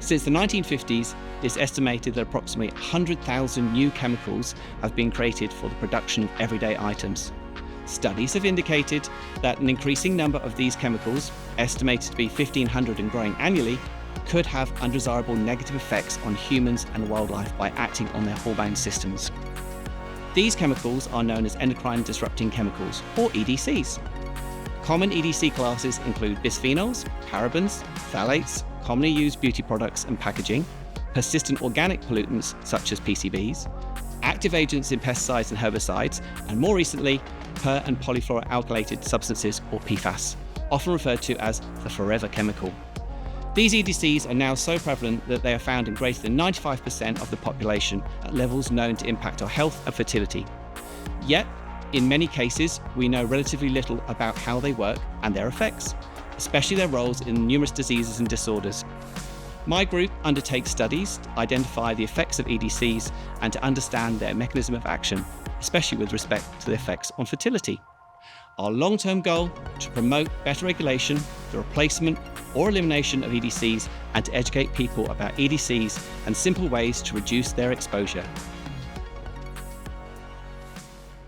Since the 1950s, it's estimated that approximately 100,000 new chemicals have been created for the production of everyday items. Studies have indicated that an increasing number of these chemicals, estimated to be 1,500 and growing annually, could have undesirable negative effects on humans and wildlife by acting on their hormone systems. These chemicals are known as endocrine disrupting chemicals, or EDCs. Common EDC classes include bisphenols, parabens, phthalates, commonly used beauty products and packaging, persistent organic pollutants such as PCBs, active agents in pesticides and herbicides, and more recently, per- and polyfluoroalkylated substances, or PFAS, often referred to as the forever chemical. These EDCs are now so prevalent that they are found in greater than 95% of the population at levels known to impact our health and fertility. Yet, in many cases, we know relatively little about how they work and their effects, especially their roles in numerous diseases and disorders. My group undertakes studies to identify the effects of EDCs and to understand their mechanism of action, especially with respect to the effects on fertility. Our long-term goal to promote better regulation, the replacement or elimination of EDCs, and to educate people about EDCs and simple ways to reduce their exposure.